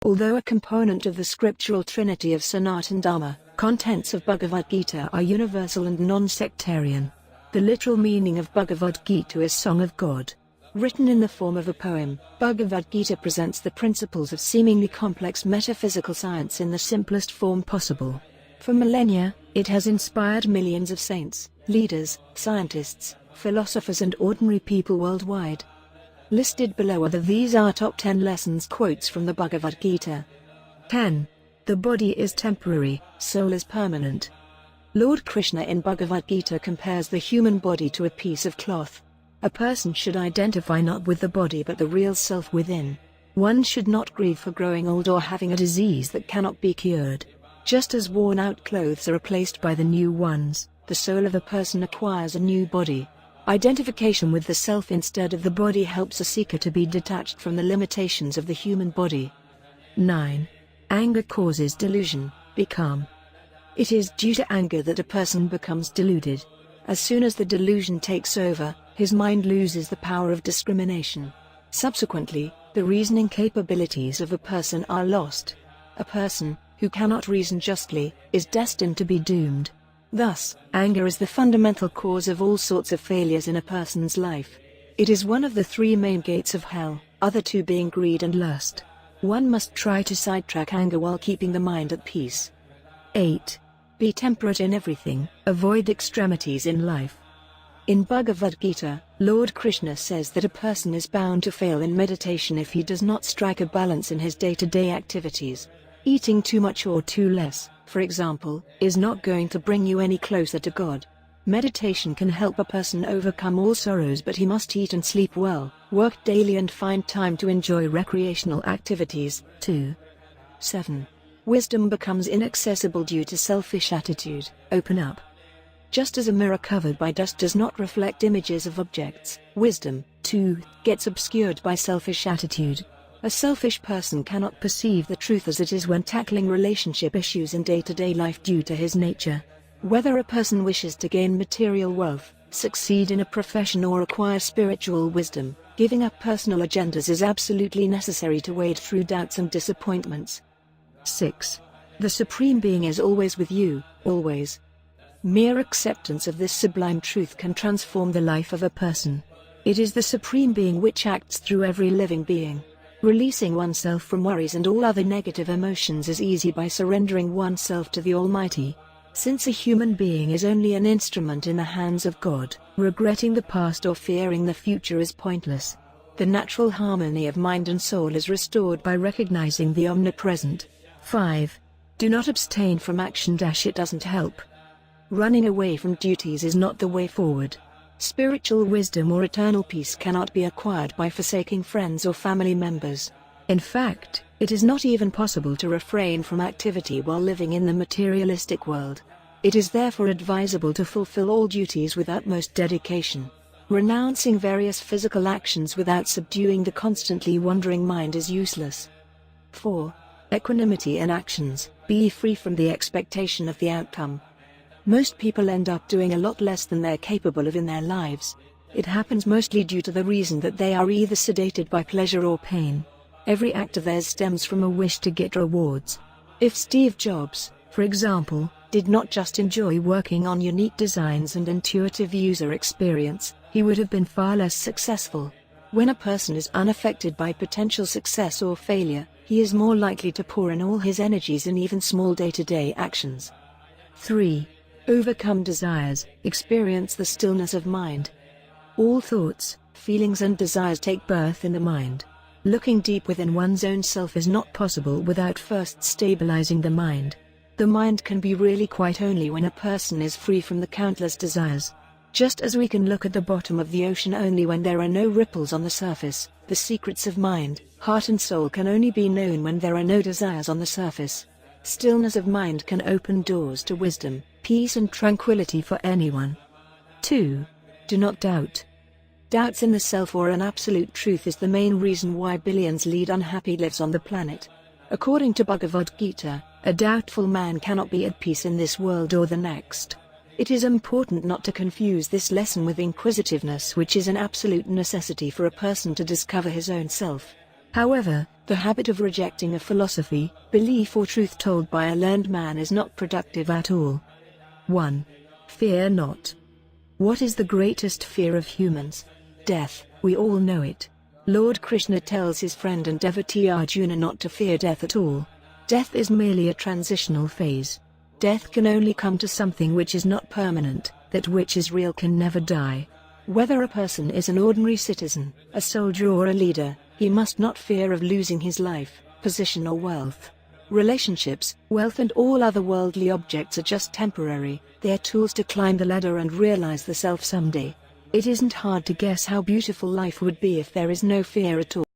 Although a component of the scriptural trinity of Sanatana Dharma, contents of Bhagavad Gita are universal and non-sectarian. The literal meaning of Bhagavad Gita is Song of God. Written in the form of a poem, Bhagavad Gita presents the principles of seemingly complex metaphysical science in the simplest form possible. For millennia, it has inspired millions of saints, leaders, scientists, philosophers and ordinary people worldwide. Listed below are these are top 10 lessons quotes from the Bhagavad Gita. 10. The body is temporary, soul is permanent. Lord Krishna in Bhagavad Gita compares the human body to a piece of cloth. A person should identify not with the body but the real self within. One should not grieve for growing old or having a disease that cannot be cured. Just as worn-out clothes are replaced by the new ones, the soul of a person acquires a new body. Identification with the self instead of the body helps a seeker to be detached from the limitations of the human body. 9. Anger causes delusion, be calm. It is due to anger that a person becomes deluded. As soon as the delusion takes over, his mind loses the power of discrimination. Subsequently, the reasoning capabilities of a person are lost. A person, who cannot reason justly, is destined to be doomed. Thus, anger is the fundamental cause of all sorts of failures in a person's life. It is one of the 3 main gates of hell, other 2 being greed and lust. One must try to sidetrack anger while keeping the mind at peace. 8. Be temperate in everything, avoid extremities in life. In Bhagavad Gita, Lord Krishna says that a person is bound to fail in meditation if he does not strike a balance in his day-to-day activities. Eating too much or too less, for example, is not going to bring you any closer to God. Meditation can help a person overcome all sorrows, but he must eat and sleep well, work daily and find time to enjoy recreational activities, too. 7. Wisdom becomes inaccessible due to selfish attitude, open up. Just as a mirror covered by dust does not reflect images of objects, wisdom, too, gets obscured by selfish attitude. A selfish person cannot perceive the truth as it is when tackling relationship issues in day-to-day life due to his nature. Whether a person wishes to gain material wealth, succeed in a profession or acquire spiritual wisdom, giving up personal agendas is absolutely necessary to wade through doubts and disappointments. 6. The Supreme Being is always with you, always. Mere acceptance of this sublime truth can transform the life of a person. It is the Supreme Being which acts through every living being. Releasing oneself from worries and all other negative emotions is easy by surrendering oneself to the Almighty. Since a human being is only an instrument in the hands of God, regretting the past or fearing the future is pointless. The natural harmony of mind and soul is restored by recognizing the omnipresent. 5. Do not abstain from action. It doesn't help. Running away from duties is not the way forward. Spiritual wisdom or eternal peace cannot be acquired by forsaking friends or family members. In fact, it is not even possible to refrain from activity while living in the materialistic world. It is therefore advisable to fulfill all duties with utmost dedication. Renouncing various physical actions without subduing the constantly wandering mind is useless. 4. Equanimity in actions. Be free from the expectation of the outcome. Most people end up doing a lot less than they're capable of in their lives. It happens mostly due to the reason that they are either sedated by pleasure or pain. Every act of theirs stems from a wish to get rewards. If Steve Jobs, for example, did not just enjoy working on unique designs and intuitive user experience, he would have been far less successful. When a person is unaffected by potential success or failure, he is more likely to pour in all his energies in even small day-to-day actions. 3. Overcome desires, experience the stillness of mind. All thoughts, feelings and desires take birth in the mind. Looking deep within one's own self is not possible without first stabilizing the mind. The mind can be really quiet only when a person is free from the countless desires. Just as we can look at the bottom of the ocean only when there are no ripples on the surface, the secrets of mind, heart and soul can only be known when there are no desires on the surface. Stillness of mind can open doors to wisdom, peace and tranquility for anyone. 2. Do not doubt. Doubts in the self or an absolute truth is the main reason why billions lead unhappy lives on the planet. According to Bhagavad Gita, a doubtful man cannot be at peace in this world or the next. It is important not to confuse this lesson with inquisitiveness, which is an absolute necessity for a person to discover his own self. However, the habit of rejecting a philosophy, belief or truth told by a learned man is not productive at all. 1. Fear not. What is the greatest fear of humans? Death. We all know it. Lord Krishna tells his friend and devotee Arjuna not to fear death at all. Death is merely a transitional phase. Death can only come to something which is not permanent, that which is real can never die. Whether a person is an ordinary citizen, a soldier or a leader, he must not fear of losing his life, position or wealth. Relationships, wealth and all other worldly objects are just temporary, they are tools to climb the ladder and realize the self someday. It isn't hard to guess how beautiful life would be if there is no fear at all.